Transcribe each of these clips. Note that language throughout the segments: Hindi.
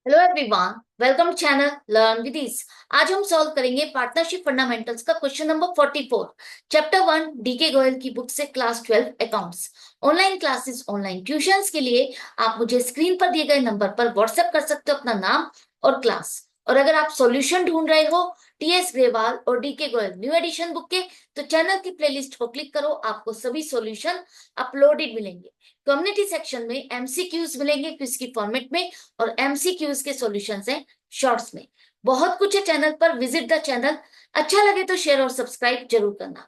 Hello everyone, welcome channel learn with ease. आज हम सॉल्व करेंगे पार्टनरशिप फंडामेंटल्स का question number 44, chapter 1 D K Goyal की बुक से, class 12 accounts. Online classes, online tuitions के लिए आप मुझे स्क्रीन पर दिए गए नंबर पर व्हाट्सएप कर सकते हो अपना नाम और क्लास। और अगर आप सॉल्यूशन ढूंढ रहे हो टीएस ग्रेवाल और D K Goyal new edition book के, तो चैनल की प्लेलिस्ट को क्लिक करो, आपको सभी सॉल्यूशन अपलोडेड मिलेंगे। कम्युनिटी सेक्शन में एमसीक्यूज मिलेंगे क्विज की फॉर्मेट में, और एमसीक्यूज के सॉल्यूशंस हैं शॉर्ट्स में। बहुत कुछ है चैनल पर, विजिट द चैनल। अच्छा लगे तो शेयर और सब्सक्राइब जरूर करना।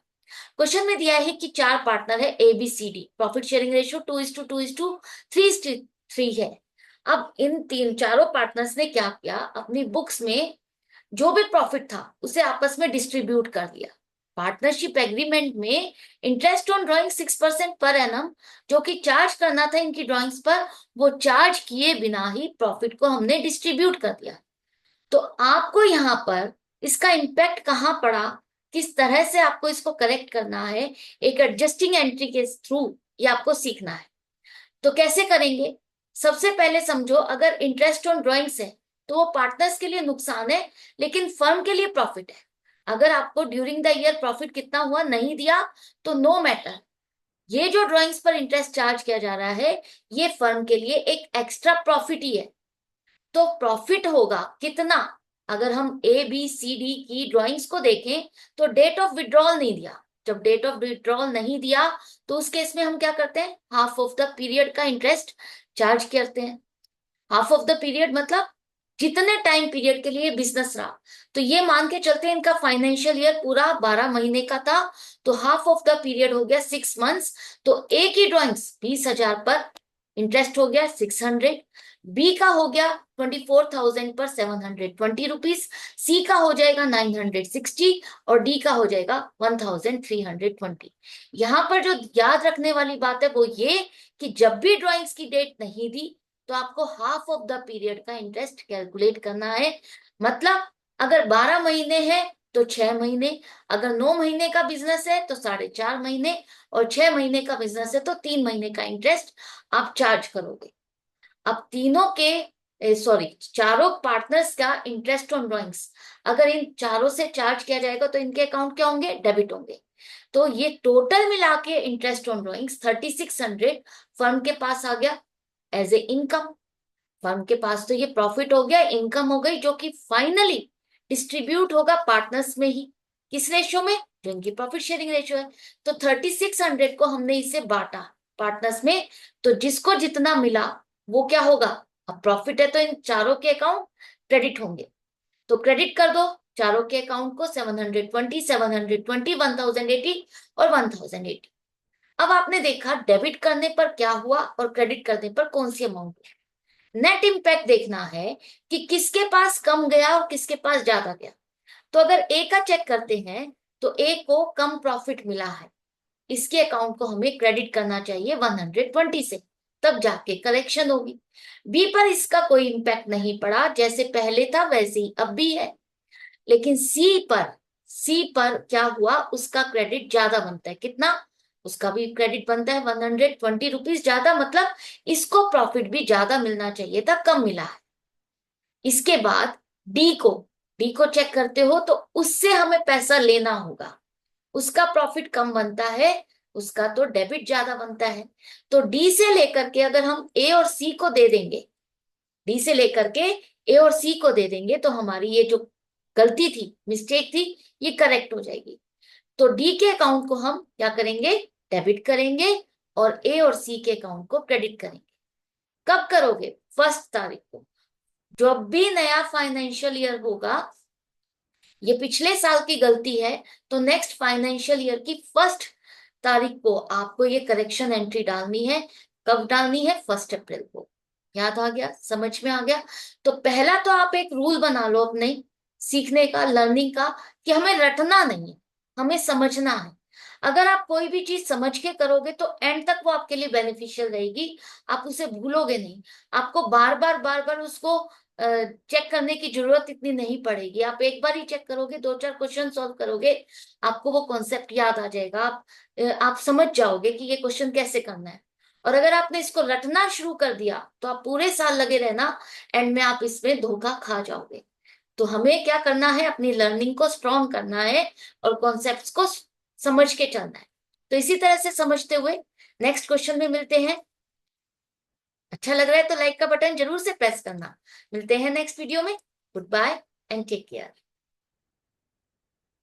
क्वेश्चन में दिया है कि चार पार्टनर है A B C D, profit sharing ratio 2:2:3 3 है। अब इन तीन चारों पार्टनर्स ने क्या किया, अपनी बुक्स में जो भी प्रॉफिट था उसे आपस में डिस्ट्रीब्यूट कर दिया। पार्टनरशिप एग्रीमेंट में interest on drawing 6% per annum जो कि चार्ज करना था इनकी ड्राइंग्स पर, वो चार्ज किए बिना ही प्रॉफिट को हमने डिस्ट्रीब्यूट कर दिया। तो आपको यहाँ पर इसका इम्पैक्ट कहाँ पड़ा, किस तरह से आपको इसको करेक्ट करना है, एक एडजस्टिंग एंट्री के थ्रू ये आपको सीखना है। तो कैसे करेंगे? सबसे पहले समझो, अगर इंटरेस्ट ऑन ड्राइंग्स है तो वो पार्टनर्स के लिए नुकसान है, लेकिन फर्म के लिए प्रॉफिट है। अगर आपको ड्यूरिंग द ईयर प्रॉफिट कितना हुआ नहीं दिया तो नो मैटर, ये जो ड्राइंग्स पर इंटरेस्ट चार्ज किया जा रहा है ये फर्म के लिए एक एक्स्ट्रा प्रॉफिट ही है। तो प्रॉफिट होगा कितना? अगर हम ए बी सी डी की ड्राइंग्स को देखें तो डेट ऑफ विड्रॉल नहीं दिया। जब डेट ऑफ विड्रॉल नहीं दिया तो उस केस में हम क्या करते हैं, हाफ ऑफ द पीरियड का इंटरेस्ट चार्ज करते हैं। हाफ ऑफ द पीरियड मतलब जितने टाइम पीरियड के लिए बिजनेस रहा। तो ये मान के चलते हैं इनका फाइनेंशियल ईयर पूरा 12 महीने का था, तो हाफ ऑफ द पीरियड हो गया 6 मंथ्स। तो ए की ड्राइंग्स 20,000 पर, इंटरेस्ट हो गया 600। बी का हो गया 24,000 पर 720 रुपीज। सी का हो जाएगा 960 और डी का हो जाएगा 1,320। यहाँ पर जो याद रखने वाली बात है वो ये कि जब भी ड्राइंग्स की डेट नहीं दी तो आपको हाफ ऑफ द पीरियड का इंटरेस्ट कैलकुलेट करना है। मतलब अगर 12 महीने है तो 6 महीने, अगर 9 महीने का बिजनेस है तो 4.5 महीने, और 6 महीने का बिजनेस है तो 3 महीने का इंटरेस्ट आप चार्ज करोगे। अब तीनों के सॉरी चारों पार्टनर्स का इंटरेस्ट ऑन ड्राइंग्स अगर इन चारों से चार्ज किया जाएगा तो इनके अकाउंट क्या होंगे, डेबिट होंगे। तो ये टोटल मिला के इंटरेस्ट ऑन ड्राइंग्स 3600 फर्म के पास आ गया एज ए इनकम। फर्म के पास तो ये प्रॉफिट हो गया, इनकम हो गई, जो कि फाइनली डिस्ट्रीब्यूट होगा पार्टनर्स में ही। किस रेशियो में? जो इनकी प्रॉफिट शेयरिंग रेशियो है। तो 3600 को हमने इसे बांटा पार्टनर्स में, तो जिसको जितना मिला वो क्या होगा। अब प्रॉफिट है तो इन चारों के अकाउंट क्रेडिट होंगे, तो क्रेडिट कर दो चारों के अकाउंट को। 720 1080 और 1080। अब आपने देखा डेबिट करने पर क्या हुआ और क्रेडिट करने पर कौन सी अमाउंट। नेट इम्पैक्ट देखना है कि किसके पास कम गया और किसके पास ज्यादा गया। तो अगर ए का चेक करते हैं तो ए को कम प्रॉफिट मिला है, इसके अकाउंट को हमें क्रेडिट करना चाहिए 120 से, तब जाके कलेक्शन होगी। बी पर इसका कोई इम्पैक्ट नहीं पड़ा, जैसे पहले था वैसे ही अब भी है। लेकिन सी पर क्या हुआ, उसका क्रेडिट ज्यादा बनता है। कितना? उसका भी क्रेडिट बनता है 120 रुपीज ज्यादा, मतलब इसको प्रॉफिट भी ज्यादा मिलना चाहिए था, कम मिला है। इसके बाद डी को डी को चेक करते हो तो उससे हमें पैसा लेना होगा, उसका प्रॉफिट कम बनता है, उसका तो डेबिट ज्यादा बनता है। तो डी से लेकर के अगर हम ए और सी को दे देंगे, डी से लेकर के ए और सी को दे देंगे तो हमारी ये जो गलती थी, मिस्टेक थी, ये करेक्ट हो जाएगी। तो डी के अकाउंट को हम क्या करेंगे, डेबिट करेंगे, और ए और सी के अकाउंट को क्रेडिट करेंगे। कब करोगे? 1 तारीख को। जब भी नया फाइनेंशियल ईयर होगा, ये पिछले साल की गलती है, तो नेक्स्ट फाइनेंशियल ईयर की 1 तारीख को आपको ये करेक्शन एंट्री डालनी है। कब डालनी है? 1 अप्रैल को। याद आ गया, समझ में आ गया? तो पहला तो आप एक रूल बना लो अपने सीखने का, लर्निंग का, कि हमें रटना नहीं है, हमें समझना है। अगर आप कोई भी चीज समझ के करोगे तो एंड तक वो आपके लिए बेनिफिशियल रहेगी, आप उसे भूलोगे नहीं। आपको बार बार उसको चेक करने की जरूरत इतनी नहीं पड़ेगी। आप एक बार ही चेक करोगे, 2-4 क्वेश्चन सॉल्व करोगे, आपको वो कॉन्सेप्ट याद आ जाएगा। आप समझ जाओगे कि ये क्वेश्चन कैसे करना है। और अगर आपने इसको रटना शुरू कर दिया तो आप पूरे साल लगे रहना, एंड में आप इसमें धोखा खा जाओगे। तो हमें क्या करना है, अपनी लर्निंग को स्ट्रॉन्ग करना है और कॉन्सेप्ट्स को समझ के चलना है। तो इसी तरह से समझते हुए नेक्स्ट क्वेश्चन में मिलते हैं। अच्छा लग रहा है तो लाइक का बटन जरूर से प्रेस करना। मिलते हैं नेक्स्ट वीडियो में। Goodbye and take care.